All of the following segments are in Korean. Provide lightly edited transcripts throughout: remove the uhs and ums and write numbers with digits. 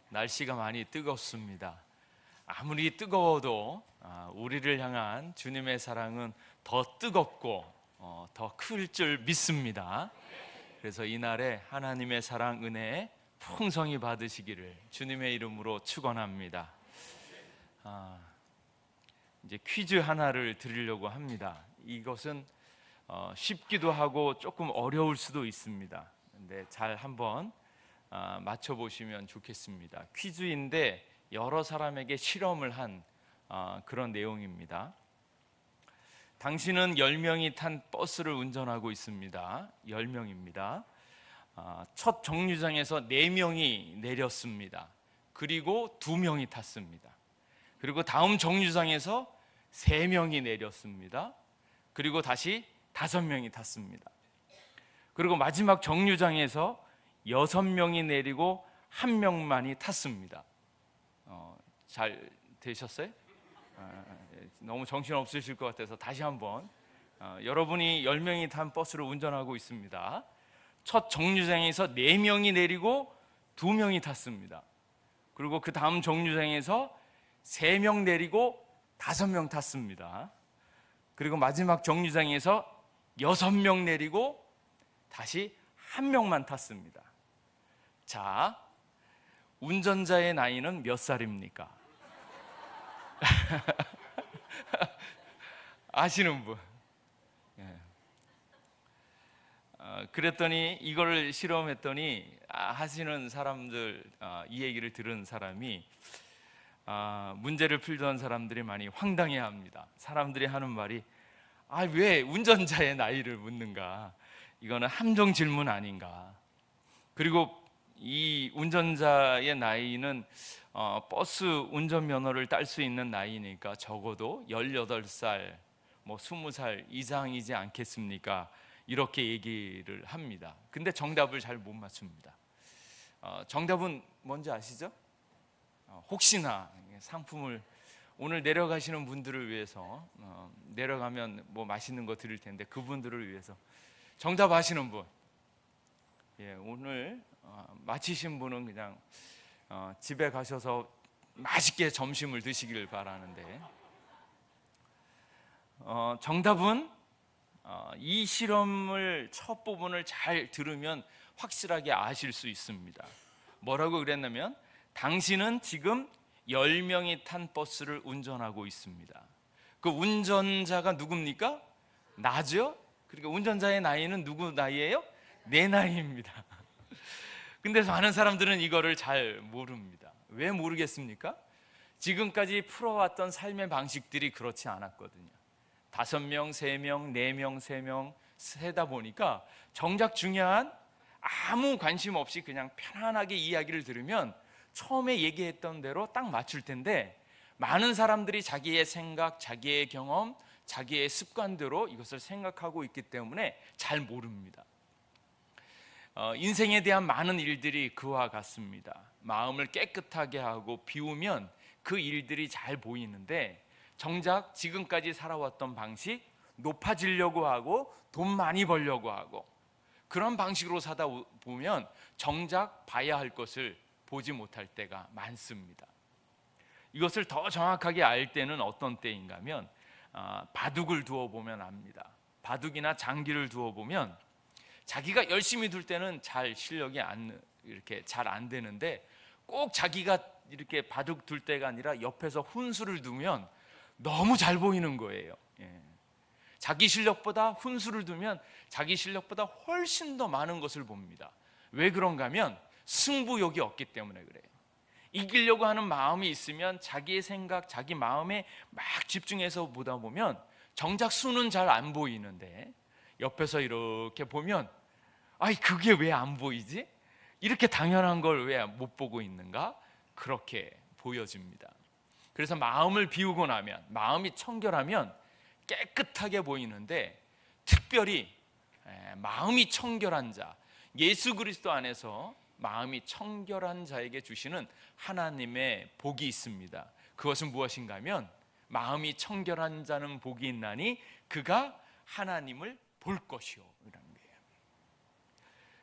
날씨가 많이 뜨겁습니다. 아무리 뜨거워도 우리를 향한 주님의 사랑은 더 뜨겁고 더 클 줄 믿습니다. 그래서 이날에 하나님의 사랑 은혜 풍성히 받으시기를 주님의 이름으로 축원합니다. 이제 퀴즈 하나를 드리려고 합니다. 이것은 쉽기도 하고 조금 어려울 수도 있습니다. 근데 잘 한번 맞춰보시면 좋겠습니다. 퀴즈인데 여러 사람에게 실험을 한 그런 내용입니다. 당신은 10명이 탄 버스를 운전하고 있습니다. 10명입니다. 첫 정류장에서 4명이 내렸습니다. 그리고 2명이 탔습니다. 그리고 다음 정류장에서 3명이 내렸습니다. 그리고 다시 5명이 탔습니다. 그리고 마지막 정류장에서 6명이 내리고 1명만이 탔습니다. 잘 되셨어요? 너무 정신 없으실 것 같아서 다시 한번 여러분이 10명이 탄 버스를 운전하고 있습니다. 첫 정류장에서 4명이 내리고 2명이 탔습니다. 그리고 그 다음 정류장에서 3명 내리고 5명 탔습니다. 그리고 마지막 정류장에서 6명 내리고 다시 1명만 탔습니다. 자, 운전자의 나이는 몇 살입니까? 아시는 분? 그랬더니 이걸 실험했더니 하시는 사람들, 이 얘기를 들은 사람이 문제를 풀던 사람들이 많이 황당해합니다. 사람들이 하는 말이 왜 운전자의 나이를 묻는가? 이거는 함정 질문 아닌가? 그리고 이 운전자의 나이는 버스 운전면허를 딸 수 있는 나이니까 적어도 18살, 20살 이상이지 않겠습니까? 이렇게 얘기를 합니다. 근데 정답을 잘 못 맞춥니다. 정답은 뭔지 아시죠? 혹시나 상품을 오늘 내려가시는 분들을 위해서 내려가면 맛있는 거 드릴 텐데 그분들을 위해서 정답 아시는 분? 오늘 마치신 분은 그냥 집에 가셔서 맛있게 점심을 드시길 바라는데 정답은 이 실험을 첫 부분을 잘 들으면 확실하게 아실 수 있습니다. 뭐라고 그랬냐면 당신은 지금 10명이 탄 버스를 운전하고 있습니다. 그 운전자가 누굽니까? 나죠? 그러니까 운전자의 나이는 누구 나이예요? 내 나이입니다. 근데 많은 사람들은 이거를 잘 모릅니다. 왜 모르겠습니까? 지금까지 풀어왔던 삶의 방식들이 그렇지 않았거든요. 5명, 3명, 4명, 3명 세다 보니까 정작 중요한 아무 관심 없이 그냥 편안하게 이야기를 들으면 처음에 얘기했던 대로 딱 맞출 텐데 많은 사람들이 자기의 생각, 자기의 경험, 자기의 습관대로 이것을 생각하고 있기 때문에 잘 모릅니다. 인생에 대한 많은 일들이 그와 같습니다. 마음을 깨끗하게 하고 비우면 그 일들이 잘 보이는데 정작 지금까지 살아왔던 방식, 높아지려고 하고 돈 많이 벌려고 하고 그런 방식으로 사다 보면 정작 봐야 할 것을 보지 못할 때가 많습니다. 이것을 더 정확하게 알 때는 어떤 때인가 하면 바둑을 두어 보면 압니다. 바둑이나 장기를 두어 보면 자기가 열심히 둘 때는 잘 실력이 이렇게 잘 안 되는데 꼭 자기가 이렇게 바둑 둘 때가 아니라 옆에서 훈수를 두면 너무 잘 보이는 거예요. 자기 실력보다 훈수를 두면 자기 실력보다 훨씬 더 많은 것을 봅니다. 왜 그런가 하면 승부욕이 없기 때문에 그래요. 이기려고 하는 마음이 있으면 자기의 생각, 자기 마음에 막 집중해서 보다 보면 정작 수는 잘 안 보이는데 옆에서 이렇게 보면 그게 왜 안 보이지? 이렇게 당연한 걸 왜 못 보고 있는가? 그렇게 보여집니다. 그래서 마음을 비우고 나면, 마음이 청결하면 깨끗하게 보이는데 특별히 마음이 청결한 자, 예수 그리스도 안에서 마음이 청결한 자에게 주시는 하나님의 복이 있습니다. 그것은 무엇인가 하면 마음이 청결한 자는 복이 있나니 그가 하나님을 볼 것이요 라는 거예요.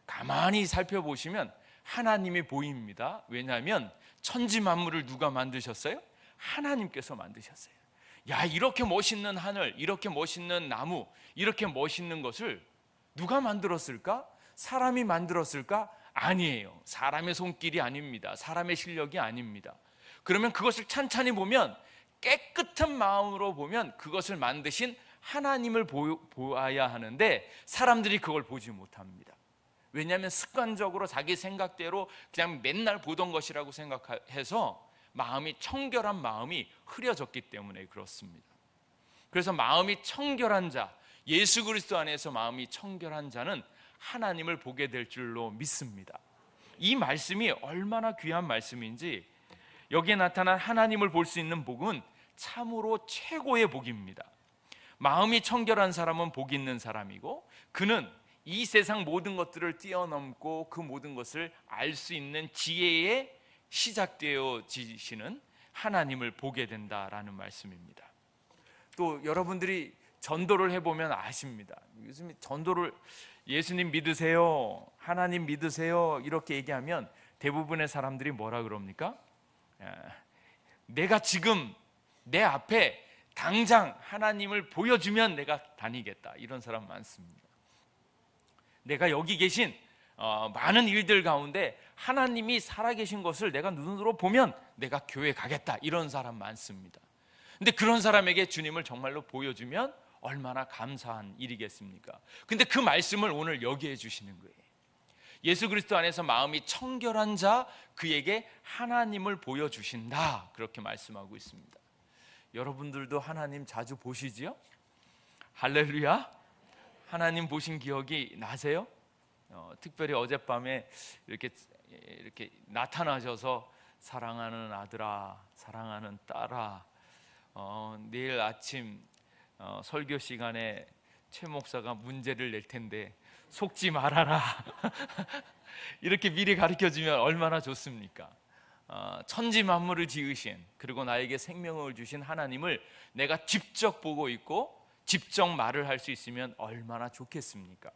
가만히 살펴보시면 하나님이 보입니다. 왜냐하면 천지 만물을 누가 만드셨어요? 하나님께서 만드셨어요. 야, 이렇게 멋있는 하늘, 이렇게 멋있는 나무, 이렇게 멋있는 것을 누가 만들었을까? 사람이 만들었을까? 아니에요. 사람의 손길이 아닙니다. 사람의 실력이 아닙니다. 그러면 그것을 찬찬히 보면, 깨끗한 마음으로 보면 그것을 만드신 하나님을 보아야 하는데 사람들이 그걸 보지 못합니다. 왜냐하면 습관적으로 자기 생각대로 그냥 맨날 보던 것이라고 생각해서 마음이, 청결한 마음이 흐려졌기 때문에 그렇습니다. 그래서 마음이 청결한 자, 예수 그리스도 안에서 마음이 청결한 자는 하나님을 보게 될 줄로 믿습니다. 이 말씀이 얼마나 귀한 말씀인지, 여기에 나타난 하나님을 볼 수 있는 복은 참으로 최고의 복입니다. 마음이 청결한 사람은 복 있는 사람이고, 그는 이 세상 모든 것들을 뛰어넘고 그 모든 것을 알 수 있는 지혜에 시작되어지시는 하나님을 보게 된다라는 말씀입니다. 또 여러분들이 전도를 해보면 아십니다. 요즘 전도를 예수님 믿으세요, 하나님 믿으세요 이렇게 얘기하면 대부분의 사람들이 뭐라 그럽니까? 내가 지금 내 앞에 당장 하나님을 보여주면 내가 다니겠다, 이런 사람 많습니다. 내가 여기 계신 많은 일들 가운데 하나님이 살아계신 것을 내가 눈으로 보면 내가 교회 가겠다, 이런 사람 많습니다. 근데 그런 사람에게 주님을 정말로 보여주면 얼마나 감사한 일이겠습니까? 근데 그 말씀을 오늘 여기에 주시는 거예요. 예수 그리스도 안에서 마음이 청결한 자, 그에게 하나님을 보여주신다, 그렇게 말씀하고 있습니다. 여러분들도 하나님 자주 보시지요? 할렐루야. 하나님 보신 기억이 나세요? 특별히 어젯밤에 이렇게 나타나셔서 사랑하는 아들아, 사랑하는 딸아, 내일 아침 설교 시간에 최 목사가 문제를 낼 텐데 속지 말아라 이렇게 미리 가르쳐주면 얼마나 좋습니까? 천지 만물을 지으신, 그리고 나에게 생명을 주신 하나님을 내가 직접 보고 있고 직접 말을 할 수 있으면 얼마나 좋겠습니까?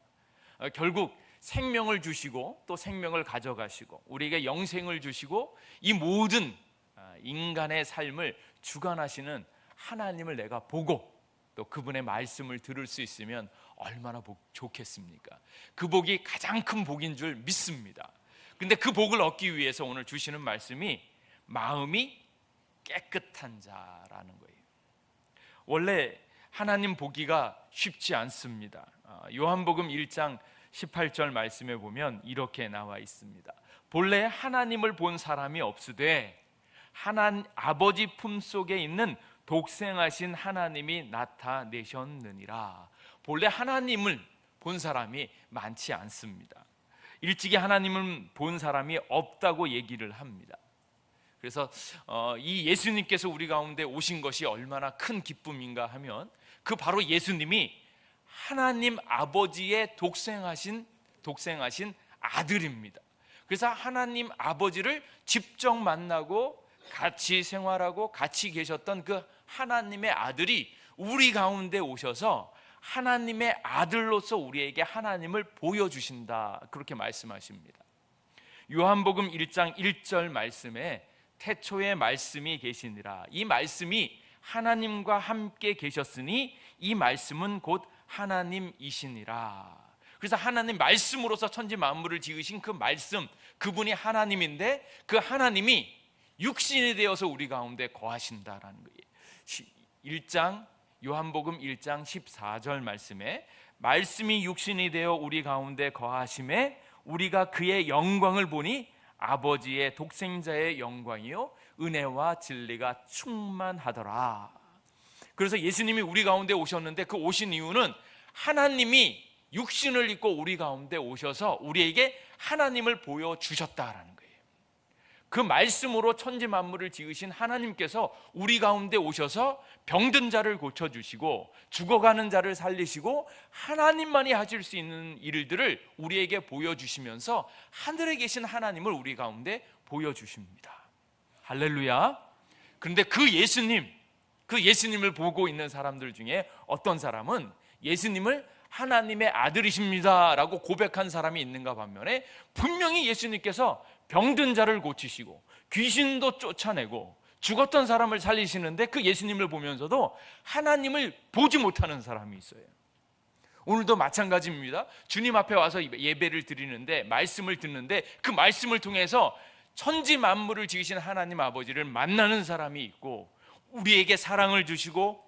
결국 생명을 주시고 또 생명을 가져가시고 우리에게 영생을 주시고 이 모든 인간의 삶을 주관하시는 하나님을 내가 보고 또 그분의 말씀을 들을 수 있으면 얼마나 좋겠습니까? 그 복이 가장 큰 복인 줄 믿습니다. 근데 그 복을 얻기 위해서 오늘 주시는 말씀이 마음이 깨끗한 자라는 거예요. 원래 하나님 보기가 쉽지 않습니다. 요한복음 1장 18절 말씀에 보면 이렇게 나와 있습니다. 본래 하나님을 본 사람이 없으되 아버지 품속에 있는 독생하신 하나님이 나타내셨느니라. 본래 하나님을 본 사람이 많지 않습니다. 일찍이 하나님을 본 사람이 없다고 얘기를 합니다. 그래서 이 예수님께서 우리 가운데 오신 것이 얼마나 큰 기쁨인가 하면, 그 바로 예수님이 하나님 아버지의 독생하신 아들입니다. 그래서 하나님 아버지를 직접 만나고 같이 생활하고 같이 계셨던 그 하나님의 아들이 우리 가운데 오셔서 하나님의 아들로서 우리에게 하나님을 보여주신다, 그렇게 말씀하십니다. 요한복음 1장 1절 말씀에 태초에 말씀이 계시니라. 이 말씀이 하나님과 함께 계셨으니 이 말씀은 곧 하나님이시니라. 그래서 하나님 말씀으로서 천지 만물을 지으신 그 말씀, 그분이 하나님인데 그 하나님이 육신이 되어서 우리 가운데 거하신다라는 거예요. 요한복음 1장 14절 말씀에 말씀이 육신이 되어 우리 가운데 거하심에 우리가 그의 영광을 보니 아버지의 독생자의 영광이요 은혜와 진리가 충만하더라. 그래서 예수님이 우리 가운데 오셨는데 그 오신 이유는 하나님이 육신을 입고 우리 가운데 오셔서 우리에게 하나님을 보여주셨다라는 거예요. 그 말씀으로 천지 만물을 지으신 하나님께서 우리 가운데 오셔서 병든 자를 고쳐주시고 죽어가는 자를 살리시고 하나님만이 하실 수 있는 일들을 우리에게 보여주시면서 하늘에 계신 하나님을 우리 가운데 보여주십니다. 할렐루야. 그런데 그 예수님을 보고 있는 사람들 중에 어떤 사람은 예수님을 하나님의 아들이십니다 라고 고백한 사람이 있는가 반면에, 분명히 예수님께서 병든 자를 고치시고 귀신도 쫓아내고 죽었던 사람을 살리시는데, 그 예수님을 보면서도 하나님을 보지 못하는 사람이 있어요. 오늘도 마찬가지입니다. 주님 앞에 와서 예배를 드리는데, 말씀을 듣는데, 그 말씀을 통해서 천지 만물을 지으신 하나님 아버지를 만나는 사람이 있고, 우리에게 사랑을 주시고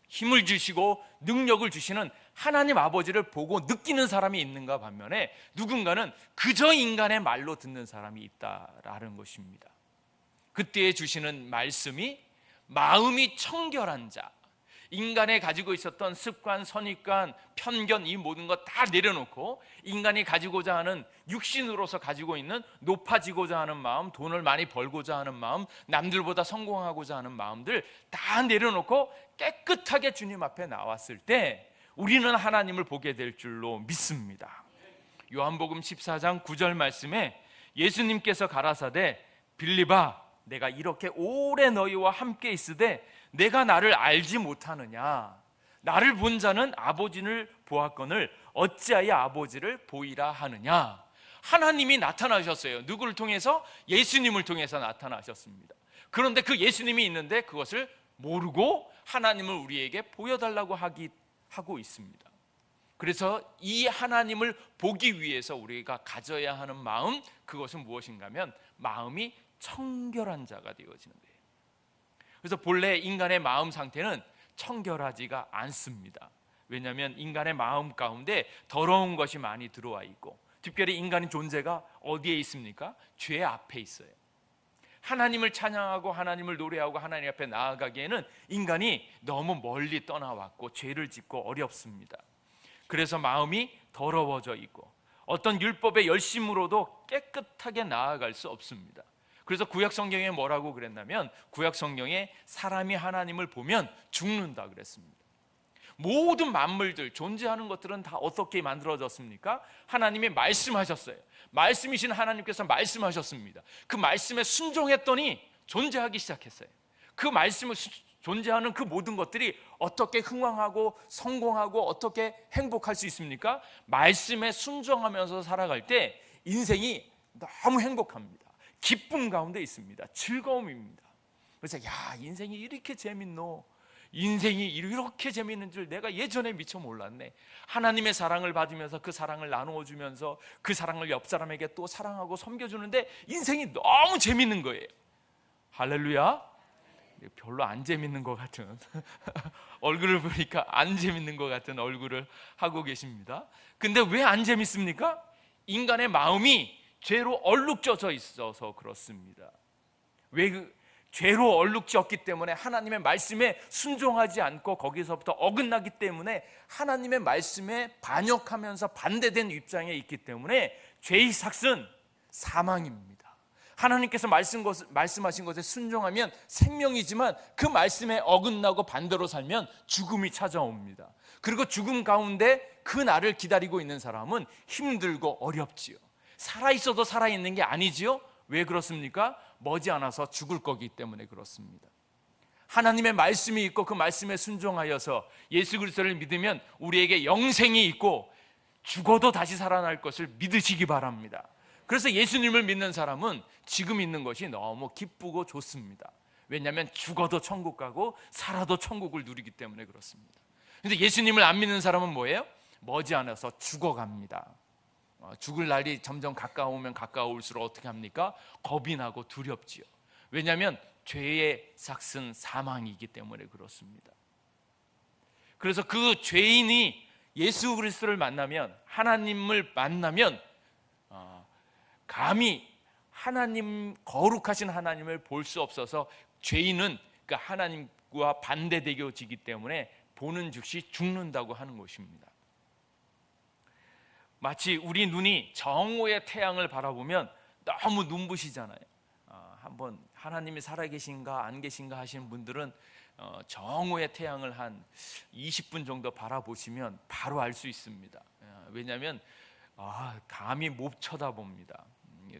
힘을 주시고 능력을 주시는 하나님 아버지를 보고 느끼는 사람이 있는가 반면에, 누군가는 그저 인간의 말로 듣는 사람이 있다라는 것입니다. 그때에 주시는 말씀이 마음이 청결한 자, 인간이 가지고 있었던 습관, 선입관, 편견, 이 모든 것 다 내려놓고 인간이 가지고자 하는, 육신으로서 가지고 있는 높아지고자 하는 마음, 돈을 많이 벌고자 하는 마음, 남들보다 성공하고자 하는 마음들 다 내려놓고 깨끗하게 주님 앞에 나왔을 때 우리는 하나님을 보게 될 줄로 믿습니다. 요한복음 14장 9절 말씀에 예수님께서 가라사대, 빌립아, 내가 이렇게 오래 너희와 함께 있으되 내가 나를 알지 못하느냐? 나를 본 자는 아버지를 보았거늘 어찌하여 아버지를 보이라 하느냐? 하나님이 나타나셨어요. 누구를 통해서? 예수님을 통해서 나타나셨습니다. 그런데 그 예수님이 있는데 그것을 모르고 하나님을 우리에게 보여달라고 하고 있습니다. 그래서 이 하나님을 보기 위해서 우리가 가져야 하는 마음, 그것은 무엇인가 하면 마음이 청결한 자가 되어지는 거예요. 그래서 본래 인간의 마음 상태는 청결하지가 않습니다. 왜냐하면 인간의 마음 가운데 더러운 것이 많이 들어와 있고, 특별히 인간의 존재가 어디에 있습니까? 죄 앞에 있어요. 하나님을 찬양하고 하나님을 노래하고 하나님 앞에 나아가기에는 인간이 너무 멀리 떠나왔고 죄를 짓고 어렵습니다. 그래서 마음이 더러워져 있고 어떤 율법의 열심으로도 깨끗하게 나아갈 수 없습니다. 그래서 구약 성경에 뭐라고 그랬냐면, 구약 성경에 사람이 하나님을 보면 죽는다 그랬습니다. 모든 만물들, 존재하는 것들은 다 어떻게 만들어졌습니까? 하나님이 말씀하셨어요. 말씀이신 하나님께서 말씀하셨습니다. 그 말씀에 순종했더니 존재하기 시작했어요. 그 말씀을 존재하는 그 모든 것들이 어떻게 흥왕하고 성공하고 어떻게 행복할 수 있습니까? 말씀에 순종하면서 살아갈 때 인생이 너무 행복합니다. 기쁨 가운데 있습니다. 즐거움입니다. 그래서 인생이 이렇게 재밌노, 인생이 이렇게 재밌는 줄 내가 예전에 미처 몰랐네. 하나님의 사랑을 받으면서 그 사랑을 나누어 주면서 그 사랑을 옆 사람에게 또 사랑하고 섬겨주는데 인생이 너무 재밌는 거예요. 할렐루야. 별로 안 재밌는 것 같은 얼굴을 보니까 안 재밌는 것 같은 얼굴을 하고 계십니다. 근데 왜 안 재밌습니까? 인간의 마음이 죄로 얼룩져져 있어서 그렇습니다. 왜 죄로 얼룩졌기 때문에 하나님의 말씀에 순종하지 않고 거기서부터 어긋나기 때문에 하나님의 말씀에 반역하면서 반대된 입장에 있기 때문에 죄의 삭은 사망입니다. 하나님께서 말씀하신 것에 순종하면 생명이지만 그 말씀에 어긋나고 반대로 살면 죽음이 찾아옵니다. 그리고 죽음 가운데 그 날을 기다리고 있는 사람은 힘들고 어렵지요. 살아있어도 살아있는 게 아니지요. 왜 그렇습니까? 머지않아서 죽을 거기 때문에 그렇습니다. 하나님의 말씀이 있고 그 말씀에 순종하여서 예수 그리스도를 믿으면 우리에게 영생이 있고 죽어도 다시 살아날 것을 믿으시기 바랍니다. 그래서 예수님을 믿는 사람은 지금 있는 것이 너무 기쁘고 좋습니다. 왜냐하면 죽어도 천국 가고 살아도 천국을 누리기 때문에 그렇습니다. 그런데 예수님을 안 믿는 사람은 뭐예요? 머지않아서 죽어갑니다. 죽을 날이 점점 가까우면 가까울수록 어떻게 합니까? 겁이 나고 두렵지요. 왜냐하면 죄의 삭은 사망이기 때문에 그렇습니다. 그래서 그 죄인이 예수 그리스도를 만나면, 하나님을 만나면 감히 하나님, 거룩하신 하나님을 볼 수 없어서 죄인은 그 하나님과 반대되어지기 때문에 보는 즉시 죽는다고 하는 것입니다. 마치 우리 눈이 정오의 태양을 바라보면 너무 눈부시잖아요. 한번 하나님이 살아계신가 안 계신가 하시는 분들은 정오의 태양을 한 20분 정도 바라보시면 바로 알 수 있습니다. 왜냐하면 감히 못 쳐다봅니다.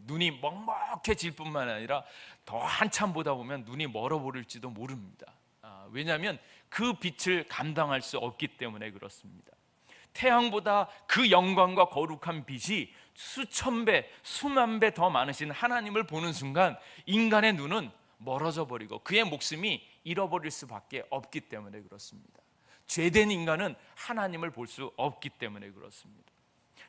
눈이 먹먹해질 뿐만 아니라 더 한참 보다 보면 눈이 멀어 보일지도 모릅니다. 왜냐하면 그 빛을 감당할 수 없기 때문에 그렇습니다. 태양보다 그 영광과 거룩한 빛이 수천 배, 수만 배 더 많으신 하나님을 보는 순간 인간의 눈은 멀어져 버리고 그의 목숨이 잃어버릴 수밖에 없기 때문에 그렇습니다. 죄된 인간은 하나님을 볼 수 없기 때문에 그렇습니다.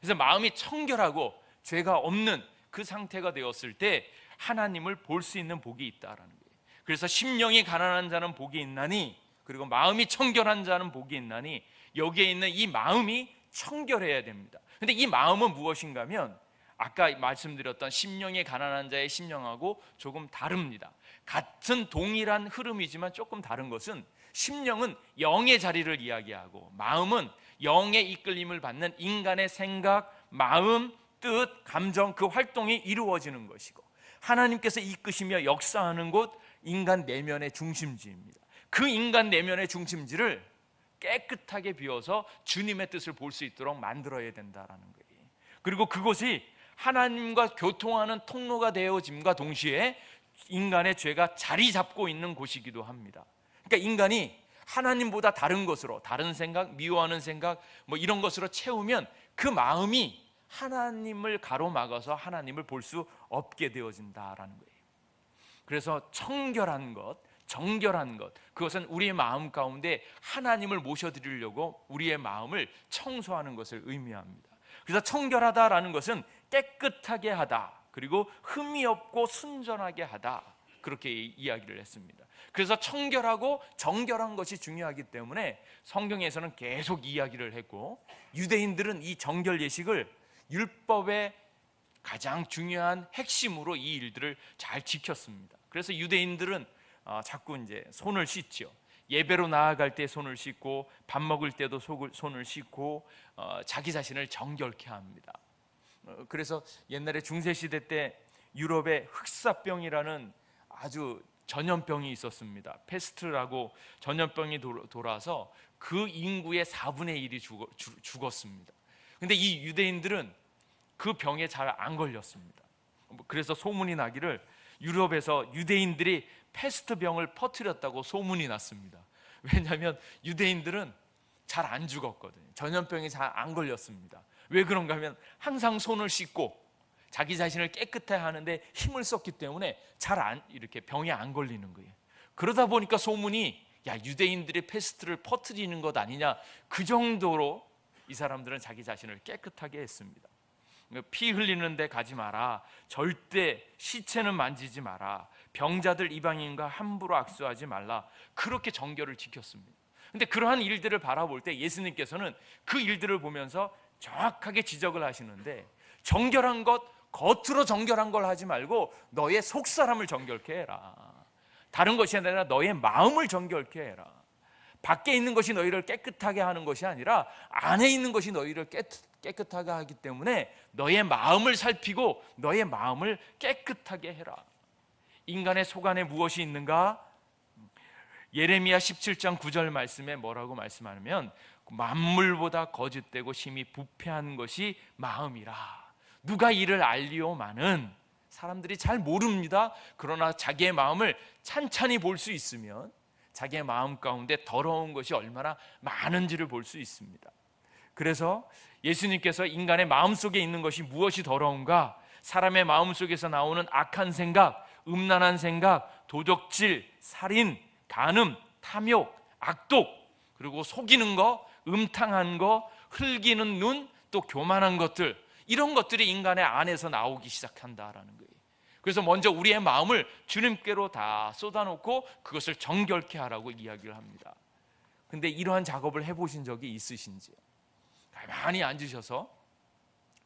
그래서 마음이 청결하고 죄가 없는 그 상태가 되었을 때 하나님을 볼 수 있는 복이 있다라는 거예요. 그래서 심령이 가난한 자는 복이 있나니, 그리고 마음이 청결한 자는 복이 있나니, 여기에 있는 이 마음이 청결해야 됩니다. 근데 이 마음은 무엇인가 하면 아까 말씀드렸던 심령이 가난한 자의 심령하고 조금 다릅니다. 같은 동일한 흐름이지만 조금 다른 것은, 심령은 영의 자리를 이야기하고 마음은 영의 이끌림을 받는 인간의 생각, 마음, 뜻, 감정, 그 활동이 이루어지는 것이고, 하나님께서 이끄시며 역사하는 곳, 인간 내면의 중심지입니다. 그 인간 내면의 중심지를 깨끗하게 비워서 주님의 뜻을 볼 수 있도록 만들어야 된다라는 거예요. 그리고 그곳이 하나님과 교통하는 통로가 되어짐과 동시에 인간의 죄가 자리 잡고 있는 곳이기도 합니다. 그러니까 인간이 하나님보다 다른 것으로, 다른 생각, 미워하는 생각 이런 것으로 채우면 그 마음이 하나님을 가로막아서 하나님을 볼 수 없게 되어진다라는 거예요. 그래서 청결한 것, 정결한 것, 그것은 우리의 마음 가운데 하나님을 모셔드리려고 우리의 마음을 청소하는 것을 의미합니다. 그래서 청결하다라는 것은 깨끗하게 하다, 그리고 흠이 없고 순전하게 하다, 그렇게 이야기를 했습니다. 그래서 청결하고 정결한 것이 중요하기 때문에 성경에서는 계속 이야기를 했고, 유대인들은 이 정결 예식을 율법의 가장 중요한 핵심으로 이 일들을 잘 지켰습니다. 그래서 유대인들은 자꾸 이제 손을 씻죠. 예배로 나아갈 때 손을 씻고, 밥 먹을 때도 손을 씻고, 자기 자신을 정결케 합니다. 그래서 옛날에 중세시대 때 유럽에 흑사병이라는 아주 전염병이 있었습니다. 페스트라고 전염병이 돌아서 그 인구의 4분의 1이 죽었습니다. 근데 이 유대인들은 그 병에 잘 안 걸렸습니다. 그래서 소문이 나기를 유럽에서 유대인들이 페스트 병을 퍼뜨렸다고 소문이 났습니다. 왜냐하면 유대인들은 잘 안 죽었거든요. 전염병이 잘 안 걸렸습니다. 왜 그런가 하면 항상 손을 씻고 자기 자신을 깨끗해 하는데 힘을 썼기 때문에 이렇게 병에 안 걸리는 거예요. 그러다 보니까 소문이, 야, 유대인들이 페스트를 퍼뜨리는 것 아니냐, 그 정도로 이 사람들은 자기 자신을 깨끗하게 했습니다. 피 흘리는 데 가지 마라, 절대 시체는 만지지 마라, 병자들 이방인과 함부로 악수하지 말라, 그렇게 정결을 지켰습니다. 근데 그러한 일들을 바라볼 때 예수님께서는 그 일들을 보면서 정확하게 지적을 하시는데, 정결한 것, 겉으로 정결한 걸 하지 말고 너의 속사람을 정결케 해라. 다른 것이 아니라 너의 마음을 정결케 해라. 밖에 있는 것이 너희를 깨끗하게 하는 것이 아니라 안에 있는 것이 너희를 깨끗하게 하기 때문에 너의 마음을 살피고 너의 마음을 깨끗하게 해라. 인간의 속 안에 무엇이 있는가? 예레미야 17장 9절 말씀에 뭐라고 말씀하냐면, 만물보다 거짓되고 심히 부패한 것이 마음이라. 누가 이를 알리오마는, 사람들이 잘 모릅니다. 그러나 자기의 마음을 찬찬히 볼 수 있으면 자기의 마음 가운데 더러운 것이 얼마나 많은지를 볼 수 있습니다. 그래서 예수님께서 인간의 마음속에 있는 것이 무엇이 더러운가? 사람의 마음속에서 나오는 악한 생각, 음란한 생각, 도적질, 살인, 간음, 탐욕, 악독, 그리고 속이는 거, 음탕한 거, 흘기는 눈, 또 교만한 것들, 이런 것들이 인간의 안에서 나오기 시작한다라는 거예요. 그래서 먼저 우리의 마음을 주님께로 다 쏟아놓고 그것을 정결케 하라고 이야기를 합니다. 근데 이러한 작업을 해보신 적이 있으신지요? 가만히 앉으셔서,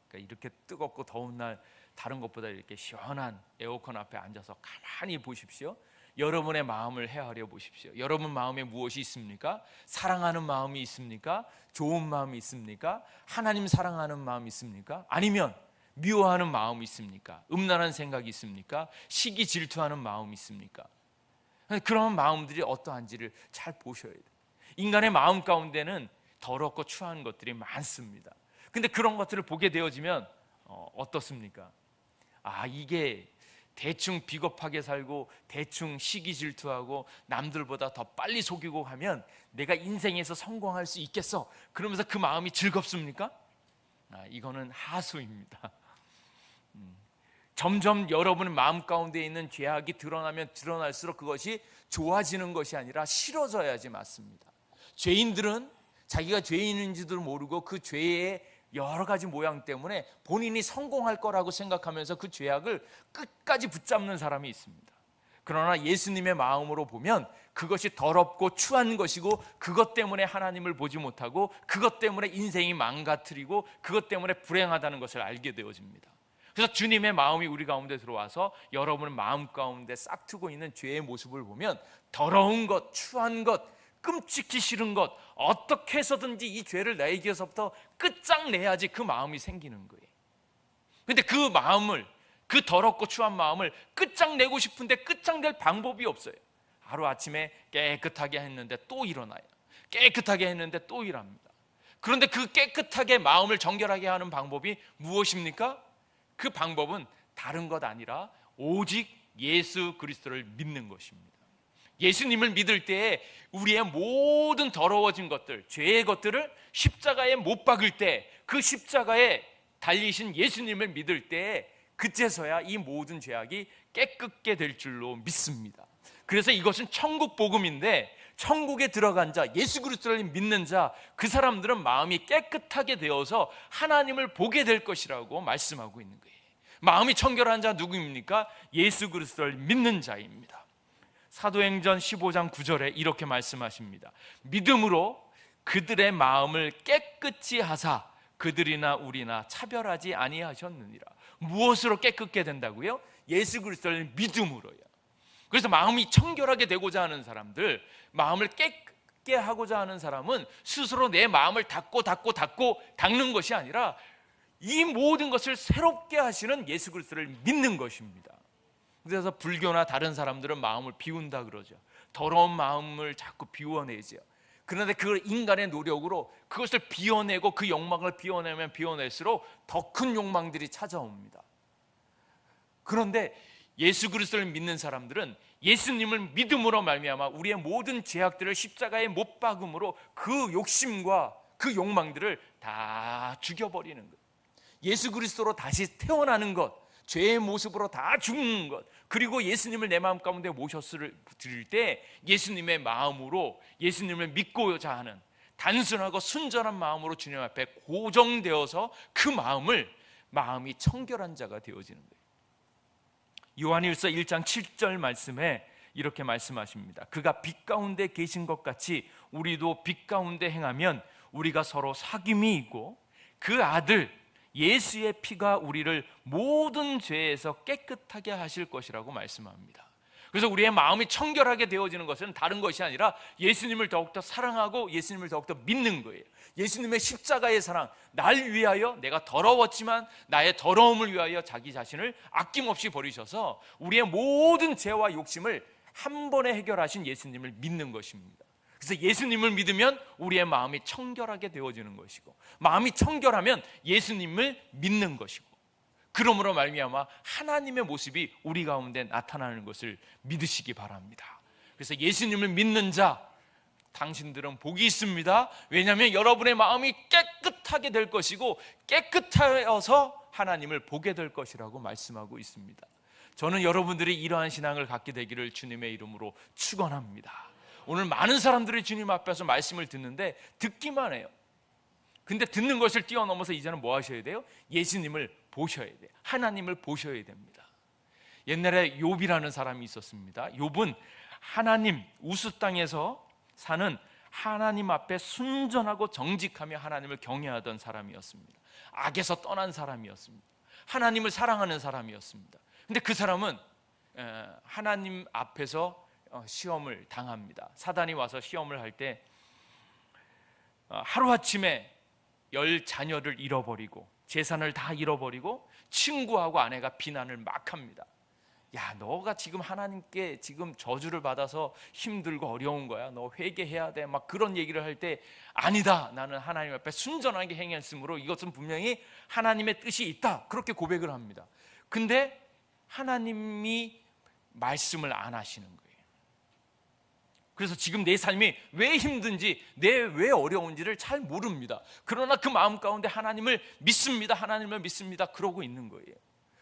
그러니까 이렇게 뜨겁고 더운 날 다른 것보다 이렇게 시원한 에어컨 앞에 앉아서 가만히 보십시오. 여러분의 마음을 헤아려 보십시오. 여러분 마음에 무엇이 있습니까? 사랑하는 마음이 있습니까? 좋은 마음이 있습니까? 하나님 사랑하는 마음이 있습니까? 아니면 미워하는 마음이 있습니까? 음란한 생각이 있습니까? 시기 질투하는 마음이 있습니까? 그런 마음들이 어떠한지를 잘 보셔야 돼요. 인간의 마음 가운데는 더럽고 추한 것들이 많습니다. 근데 그런 것들을 보게 되어지면 어떻습니까? 이게 대충 비겁하게 살고 대충 시기 질투하고 남들보다 더 빨리 속이고 하면 내가 인생에서 성공할 수 있겠어, 그러면서 그 마음이 즐겁습니까? 이거는 하수입니다. 점점 여러분의 마음 가운데 있는 죄악이 드러나면 드러날수록 그것이 좋아지는 것이 아니라 싫어져야지 맞습니다. 죄인들은 자기가 죄인인지도 모르고 그 죄의 여러 가지 모양 때문에 본인이 성공할 거라고 생각하면서 그 죄악을 끝까지 붙잡는 사람이 있습니다. 그러나 예수님의 마음으로 보면 그것이 더럽고 추한 것이고, 그것 때문에 하나님을 보지 못하고 그것 때문에 인생이 망가뜨리고 그것 때문에 불행하다는 것을 알게 되어집니다. 그래서 주님의 마음이 우리 가운데 들어와서 여러분의 마음 가운데 싹트고 있는 죄의 모습을 보면 더러운 것, 추한 것, 끔찍히 싫은 것, 어떻게 해서든지 이 죄를 나에게서부터 끝장내야지 그 마음이 생기는 거예요. 근데 그 마음을, 그 더럽고 추한 마음을 끝장내고 싶은데 끝장낼 방법이 없어요. 하루아침에 깨끗하게 했는데 또 일어나요. 깨끗하게 했는데 또 일합니다. 그런데 그 깨끗하게 마음을 정결하게 하는 방법이 무엇입니까? 그 방법은 다른 것 아니라 오직 예수 그리스도를 믿는 것입니다. 예수님을 믿을 때에 우리의 모든 더러워진 것들, 죄의 것들을 십자가에 못 박을 때, 그 십자가에 달리신 예수님을 믿을 때에 그제서야 이 모든 죄악이 깨끗게 될 줄로 믿습니다. 그래서 이것은 천국 복음인데, 천국에 들어간 자, 예수 그리스도를 믿는 자, 그 사람들은 마음이 깨끗하게 되어서 하나님을 보게 될 것이라고 말씀하고 있는 거예요. 마음이 청결한 자 누구입니까? 예수 그리스도를 믿는 자입니다. 사도행전 15장 9절에 이렇게 말씀하십니다. 믿음으로 그들의 마음을 깨끗이 하사 그들이나 우리나 차별하지 아니하셨느니라. 무엇으로 깨끗게 된다고요? 예수 그리스도를 믿음으로요. 그래서 마음이 청결하게 되고자 하는 사람들, 마음을 깨끗게 하고자 하는 사람은 스스로 내 마음을 닦는 것이 아니라 이 모든 것을 새롭게 하시는 예수 그리스도를 믿는 것입니다. 그래서 불교나 다른 사람들은 마음을 비운다 그러죠. 더러운 마음을 자꾸 비워내죠. 그런데 그 인간의 노력으로 그것을 비워내고 그 욕망을 비워내면 비워낼수록 더 큰 욕망들이 찾아옵니다. 그런데 예수 그리스도를 믿는 사람들은 예수님을 믿음으로 말미암아 우리의 모든 죄악들을 십자가에 못 박음으로 그 욕심과 그 욕망들을 다 죽여버리는 것, 예수 그리스도로 다시 태어나는 것, 죄의 모습으로 다 죽는 것, 그리고 예수님을 내 마음 가운데 모셨을 때 예수님의 마음으로 예수님을 믿고자 하는 단순하고 순전한 마음으로 주님 앞에 고정되어서 그 마음이 청결한 자가 되어지는 거예요. 요한일서 1장 7절 말씀에 이렇게 말씀하십니다. 그가 빛 가운데 계신 것 같이 우리도 빛 가운데 행하면 우리가 서로 사귐이 있고 그 아들 예수의 피가 우리를 모든 죄에서 깨끗하게 하실 것이라고 말씀합니다. 그래서 우리의 마음이 청결하게 되어지는 것은 다른 것이 아니라 예수님을 더욱더 사랑하고 예수님을 더욱더 믿는 거예요. 예수님의 십자가의 사랑, 날 위하여, 내가 더러웠지만 나의 더러움을 위하여 자기 자신을 아낌없이 버리셔서 우리의 모든 죄와 욕심을 한 번에 해결하신 예수님을 믿는 것입니다. 그래서 예수님을 믿으면 우리의 마음이 청결하게 되어지는 것이고, 마음이 청결하면 예수님을 믿는 것이고, 그러므로 말미암아 하나님의 모습이 우리 가운데 나타나는 것을 믿으시기 바랍니다. 그래서 예수님을 믿는 자, 당신들은 복이 있습니다. 왜냐하면 여러분의 마음이 깨끗하게 될 것이고 깨끗하여서 하나님을 보게 될 것이라고 말씀하고 있습니다. 저는 여러분들이 이러한 신앙을 갖게 되기를 주님의 이름으로 축원합니다. 오늘 많은 사람들이 주님 앞에서 말씀을 듣는데 듣기만 해요. 근데 듣는 것을 뛰어넘어서 이제는 뭐 하셔야 돼요? 예수님을 보셔야 돼요. 하나님을 보셔야 됩니다. 옛날에 욥이라는 사람이 있었습니다. 욥은 하나님, 우스 땅에서 사는 하나님 앞에 순전하고 정직하며 하나님을 경외하던 사람이었습니다. 악에서 떠난 사람이었습니다. 하나님을 사랑하는 사람이었습니다. 근데 그 사람은 하나님 앞에서 시험을 당합니다. 사단이 와서 시험을 할 때 하루아침에 10 자녀를 잃어버리고 재산을 다 잃어버리고 친구하고 아내가 비난을 막 합니다. 야, 너가 지금 하나님께 지금 저주를 받아서 힘들고 어려운 거야. 너 회개해야 돼. 막 그런 얘기를 할 때 아니다. 나는 하나님 앞에 순전하게 행했으므로 이것은 분명히 하나님의 뜻이 있다. 그렇게 고백을 합니다. 근데 하나님이 말씀을 안 하시는 거예요. 그래서 지금 내 삶이 왜 힘든지, 왜 어려운지를 잘 모릅니다. 그러나 그 마음 가운데 하나님을 믿습니다, 하나님을 믿습니다, 그러고 있는 거예요.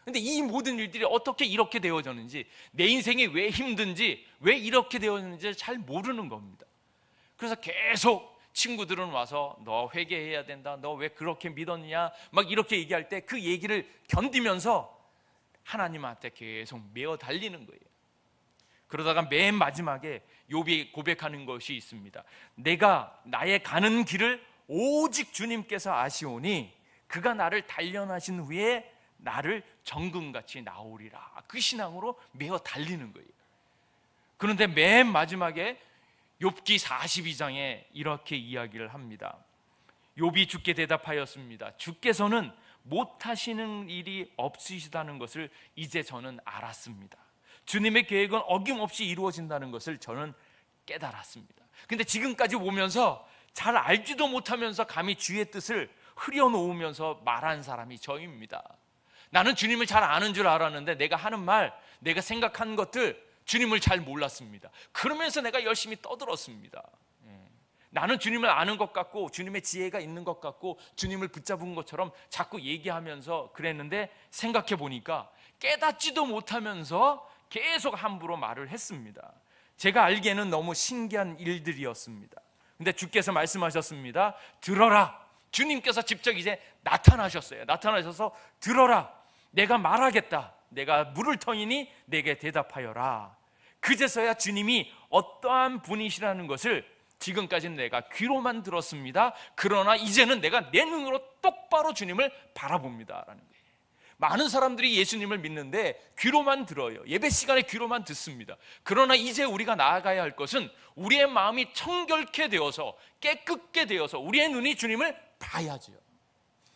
근데 이 모든 일들이 어떻게 이렇게 되어졌는지, 내 인생이 왜 힘든지, 왜 이렇게 되어졌는지 잘 모르는 겁니다. 그래서 계속 친구들은 와서 너 회개해야 된다, 너 왜 그렇게 믿었냐, 막 이렇게 얘기할 때 그 얘기를 견디면서 하나님한테 계속 매어 달리는 거예요. 그러다가 맨 마지막에 욥이 고백하는 것이 있습니다. 내가 나의 가는 길을 오직 주님께서 아시오니 그가 나를 단련하신 후에 나를 정금같이 나오리라. 그 신앙으로 매어 달리는 거예요. 그런데 맨 마지막에 욥기 42장에 이렇게 이야기를 합니다. 욥이 주께 대답하였습니다. 주께서는 못하시는 일이 없으시다는 것을 이제 저는 알았습니다. 주님의 계획은 어김없이 이루어진다는 것을 저는 깨달았습니다. 근데 지금까지 보면서 잘 알지도 못하면서 감히 주의 뜻을 흐려놓으면서 말한 사람이 저입니다. 나는 주님을 잘 아는 줄 알았는데 내가 하는 말, 내가 생각한 것들 주님을 잘 몰랐습니다. 그러면서 내가 열심히 떠들었습니다. 나는 주님을 아는 것 같고 주님의 지혜가 있는 것 같고 주님을 붙잡은 것처럼 자꾸 얘기하면서 그랬는데 생각해 보니까 깨닫지도 못하면서 계속 함부로 말을 했습니다. 제가 알기에는 너무 신기한 일들이었습니다. 근데 주께서 말씀하셨습니다. 들어라. 주님께서 직접 이제 나타나셨어요. 나타나셔서 들어라. 내가 말하겠다. 내가 물을 터이니 내게 대답하여라. 그제서야 주님이 어떠한 분이시라는 것을 지금까지는 내가 귀로만 들었습니다. 그러나 이제는 내가 내 눈으로 똑바로 주님을 바라봅니다 라는 거예요. 많은 사람들이 예수님을 믿는데 귀로만 들어요. 예배 시간에 귀로만 듣습니다. 그러나 이제 우리가 나아가야 할 것은 우리의 마음이 청결케 되어서 깨끗게 되어서 우리의 눈이 주님을 봐야죠.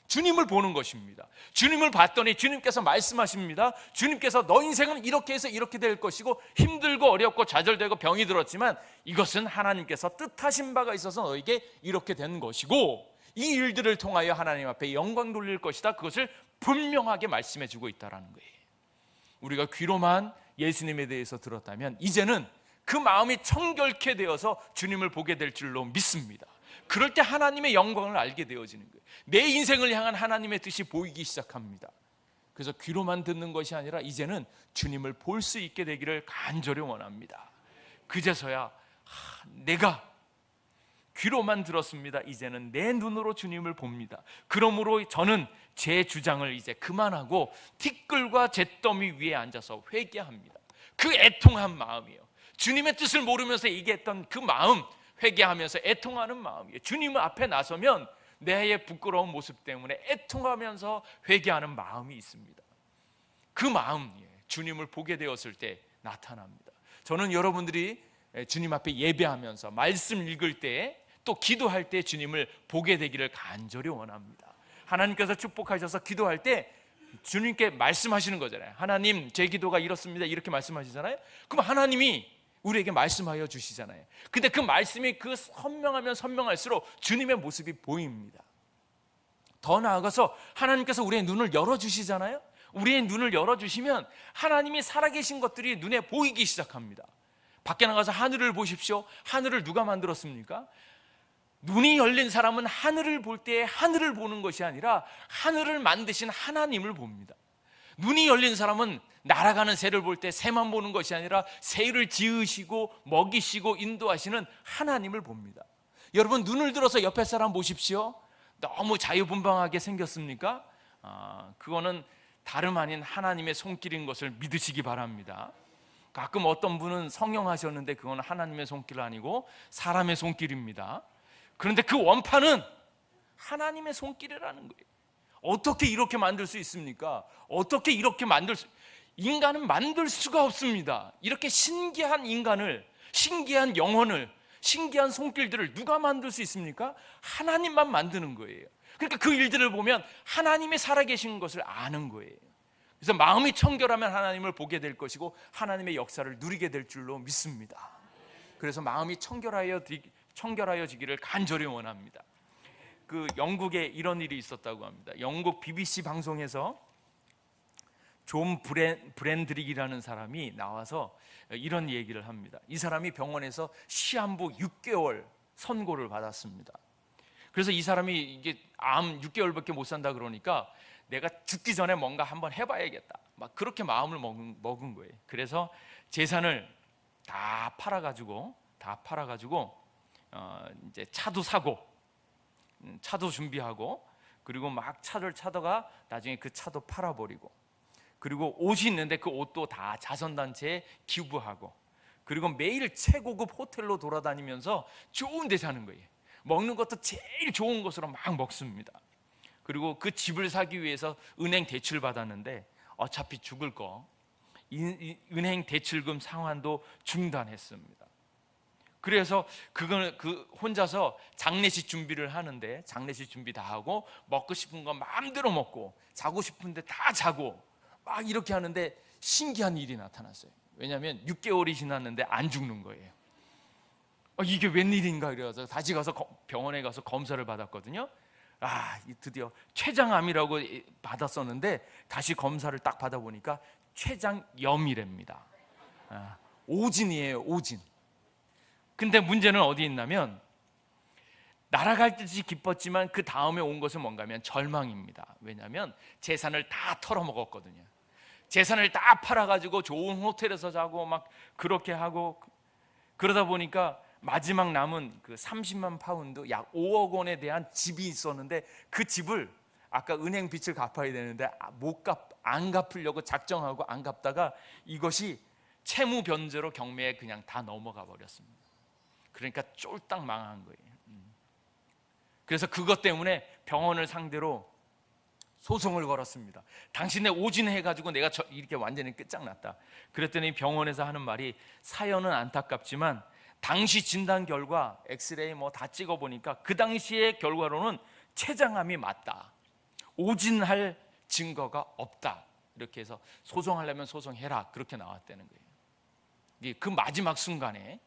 주님을 보는 것입니다. 주님을 봤더니 주님께서 말씀하십니다. 주님께서 너 인생은 이렇게 해서 이렇게 될 것이고 힘들고 어렵고 좌절되고 병이 들었지만 이것은 하나님께서 뜻하신 바가 있어서 너에게 이렇게 된 것이고 이 일들을 통하여 하나님 앞에 영광 돌릴 것이다. 그것을 분명하게 말씀해 주고 있다는 거예요. 우리가 귀로만 예수님에 대해서 들었다면 이제는 그 마음이 청결케 되어서 주님을 보게 될 줄로 믿습니다. 그럴 때 하나님의 영광을 알게 되어지는 거예요. 내 인생을 향한 하나님의 뜻이 보이기 시작합니다. 그래서 귀로만 듣는 것이 아니라 이제는 주님을 볼 수 있게 되기를 간절히 원합니다. 그제서야 내가 귀로만 들었습니다. 이제는 내 눈으로 주님을 봅니다. 그러므로 저는 제 주장을 이제 그만하고 티끌과 잿더미 위에 앉아서 회개합니다. 그 애통한 마음이에요. 주님의 뜻을 모르면서 얘기했던 그 마음, 회개하면서 애통하는 마음이에요. 주님 앞에 나서면 내의 부끄러운 모습 때문에 애통하면서 회개하는 마음이 있습니다. 그 마음, 주님을 보게 되었을 때 나타납니다. 저는 여러분들이 주님 앞에 예배하면서 말씀 읽을 때 또 기도할 때 주님을 보게 되기를 간절히 원합니다. 하나님께서 축복하셔서 기도할 때 주님께 말씀하시는 거잖아요. 하나님, 제 기도가 이렇습니다. 이렇게 말씀하시잖아요. 그럼 하나님이 우리에게 말씀하여 주시잖아요. 근데 그 말씀이 그 선명하면 선명할수록 주님의 모습이 보입니다. 더 나아가서 하나님께서 우리의 눈을 열어주시잖아요. 우리의 눈을 열어주시면 하나님이 살아계신 것들이 눈에 보이기 시작합니다. 밖에 나가서 하늘을 보십시오. 하늘을 누가 만들었습니까? 눈이 열린 사람은 하늘을 볼 때 하늘을 보는 것이 아니라 하늘을 만드신 하나님을 봅니다. 눈이 열린 사람은 날아가는 새를 볼 때 새만 보는 것이 아니라 새를 지으시고 먹이시고 인도하시는 하나님을 봅니다. 여러분, 눈을 들어서 옆에 사람 보십시오. 너무 자유분방하게 생겼습니까? 그거는 다름 아닌 하나님의 손길인 것을 믿으시기 바랍니다. 가끔 어떤 분은 성형하셨는데 그건 하나님의 손길 아니고 사람의 손길입니다. 그런데 그 원판은 하나님의 손길이라는 거예요. 어떻게 이렇게 만들 수 있습니까? 어떻게 이렇게 인간은 만들 수가 없습니다. 이렇게 신기한 인간을, 신기한 영혼을, 신기한 손길들을 누가 만들 수 있습니까? 하나님만 만드는 거예요. 그러니까 그 일들을 보면 하나님이 살아계신 것을 아는 거예요. 그래서 마음이 청결하면 하나님을 보게 될 것이고 하나님의 역사를 누리게 될 줄로 믿습니다. 그래서 마음이 청결하여지기를 간절히 원합니다. 그 영국에 이런 일이 있었다고 합니다. 영국 BBC 방송에서 존 브랜드릭이라는 사람이 나와서 이런 얘기를 합니다. 이 사람이 병원에서 시한부 6개월 선고를 받았습니다. 그래서 이 사람이 이게 암 6개월밖에 못 산다 그러니까 내가 죽기 전에 뭔가 한번 해봐야겠다, 막 그렇게 마음을 먹은 거예요. 그래서 재산을 다 팔아가지고 이제 차도 사고 차도 준비하고, 그리고 막 차를 차다가 나중에 그 차도 팔아버리고, 그리고 옷이 있는데 그 옷도 다 자선단체에 기부하고, 그리고 매일 최고급 호텔로 돌아다니면서 좋은 데 사는 거예요. 먹는 것도 제일 좋은 것으로 막 먹습니다. 그리고 그 집을 사기 위해서 은행 대출 받았는데 어차피 죽을 거 은행 대출금 상환도 중단했습니다. 그래서 그 혼자서 장례식 준비를 하는데, 장례식 준비 다 하고 먹고 싶은 거 마음대로 먹고 자고 싶은데 다 자고 막 이렇게 하는데 신기한 일이 나타났어요. 왜냐하면 6개월이 지났는데 안 죽는 거예요. 이게 웬일인가 그래서 다시 가서 병원에 가서 검사를 받았거든요. 드디어 췌장암이라고 받았었는데 다시 검사를 딱 받아보니까 췌장염이랍니다. 오진이에요, 오진. 근데 문제는 어디 있냐면, 날아갈 듯이 기뻤지만 그 다음에 온 것은 뭔가 하면 절망입니다. 왜냐하면 재산을 다 털어먹었거든요. 재산을 다 팔아가지고 좋은 호텔에서 자고 막 그렇게 하고, 그러다 보니까 마지막 남은 그 30만 파운드, 약 5억 원에 대한 집이 있었는데, 그 집을 아까 은행 빚을 갚아야 되는데 안 갚으려고 작정하고 안 갚다가 이것이 채무 변제로 경매에 그냥 다 넘어가 버렸습니다. 그러니까 쫄딱 망한 거예요. 그래서 그것 때문에 병원을 상대로 소송을 걸었습니다. 당신네 오진해가지고 내가 이렇게 완전히 끝장났다. 그랬더니 병원에서 하는 말이, 사연은 안타깝지만 당시 진단 결과 엑스레이 뭐 다 찍어보니까 그 당시의 결과로는 췌장암이 맞다, 오진할 증거가 없다. 이렇게 해서 소송하려면 소송해라, 그렇게 나왔다는 거예요. 그 마지막 순간에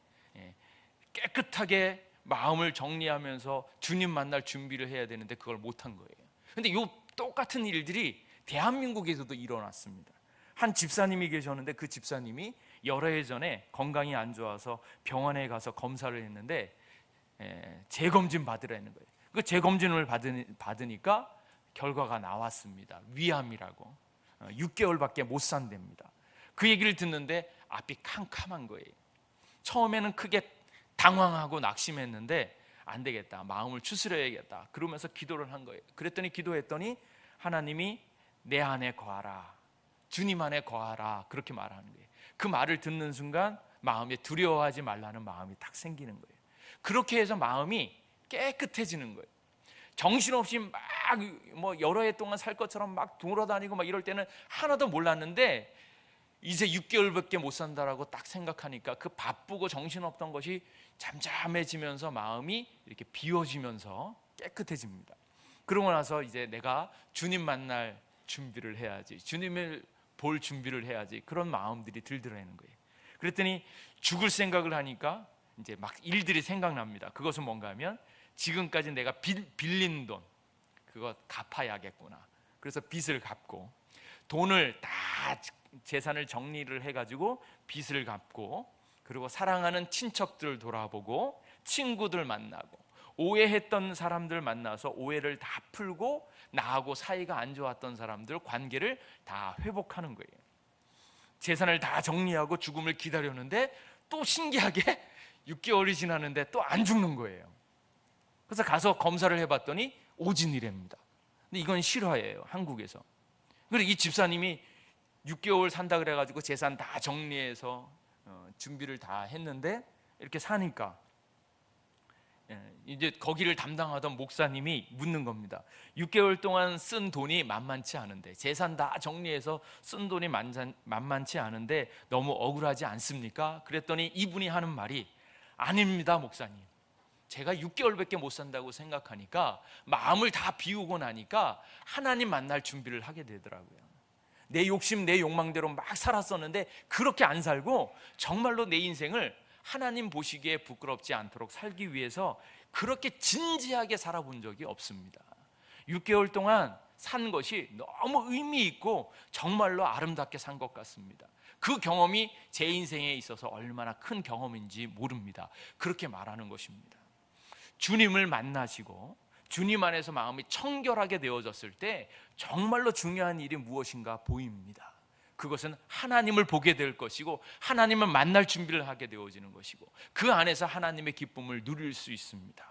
깨끗하게 마음을 정리하면서 주님 만날 준비를 해야 되는데 그걸 못한 거예요. 근데 이 똑같은 일들이 대한민국에서도 일어났습니다. 한 집사님이 계셨는데 그 집사님이 여러 해 전에 건강이 안 좋아서 병원에 가서 검사를 했는데 재검진 받으라는 거예요. 그 재검진을 받으니까 결과가 나왔습니다. 위암이라고. 6개월밖에 못 산답니다. 그 얘기를 듣는데 앞이 캄캄한 거예요. 처음에는 크게 당황하고 낙심했는데 안 되겠다, 마음을 추스려야겠다, 그러면서 기도를 한 거예요. 그랬더니 기도했더니 하나님이 내 안에 거하라, 주님 안에 거하라, 그렇게 말하는 거예요. 그 말을 듣는 순간 마음에 두려워하지 말라는 마음이 딱 생기는 거예요. 그렇게 해서 마음이 깨끗해지는 거예요. 정신없이 막 뭐 여러 해 동안 살 것처럼 막 돌아다니고 막 이럴 때는 하나도 몰랐는데, 이제 6개월밖에 못 산다라고 딱 생각하니까 그 바쁘고 정신없던 것이 잠잠해지면서 마음이 이렇게 비워지면서 깨끗해집니다. 그러고 나서 이제 내가 주님 만날 준비를 해야지, 주님을 볼 준비를 해야지, 그런 마음들이 들더라는 거예요. 그랬더니 죽을 생각을 하니까 이제 막 일들이 생각납니다. 그것은 뭔가 하면, 지금까지 내가 빌린 돈, 그거 갚아야겠구나. 그래서 빚을 갚고, 돈을 다 재산을 정리를 해가지고 빚을 갚고, 그리고 사랑하는 친척들 돌아보고, 친구들 만나고, 오해했던 사람들 만나서 오해를 다 풀고, 나하고 사이가 안 좋았던 사람들 관계를 다 회복하는 거예요. 재산을 다 정리하고 죽음을 기다렸는데 또 신기하게 6개월이 지났는데 또 안 죽는 거예요. 그래서 가서 검사를 해봤더니 오진이랍니다. 근데 이건 실화예요, 한국에서. 그리고 이 집사님이 6개월 산다 그래가지고 재산 다 정리해서 준비를 다 했는데, 이렇게 사니까 이제 거기를 담당하던 목사님이 묻는 겁니다. 6개월 동안 쓴 돈이 만만치 않은데, 재산 다 정리해서 쓴 돈이 만만치 않은데 너무 억울하지 않습니까? 그랬더니 이분이 하는 말이, 아닙니다 목사님, 제가 6개월밖에 못 산다고 생각하니까 마음을 다 비우고 나니까 하나님 만날 준비를 하게 되더라고요. 내 욕심, 내 욕망대로 막 살았었는데 그렇게 안 살고 정말로 내 인생을 하나님 보시기에 부끄럽지 않도록 살기 위해서 그렇게 진지하게 살아본 적이 없습니다. 6개월 동안 산 것이 너무 의미 있고 정말로 아름답게 산 것 같습니다. 그 경험이 제 인생에 있어서 얼마나 큰 경험인지 모릅니다. 그렇게 말하는 것입니다. 주님을 만나시고 주님 안에서 마음이 청결하게 되어졌을 때 정말로 중요한 일이 무엇인가 보입니다. 그것은 하나님을 보게 될 것이고 하나님을 만날 준비를 하게 되어지는 것이고 그 안에서 하나님의 기쁨을 누릴 수 있습니다.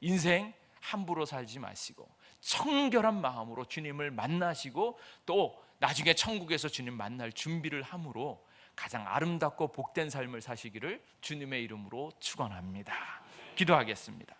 인생 함부로 살지 마시고 청결한 마음으로 주님을 만나시고 또 나중에 천국에서 주님 만날 준비를 함으로 가장 아름답고 복된 삶을 사시기를 주님의 이름으로 축원합니다. 기도하겠습니다.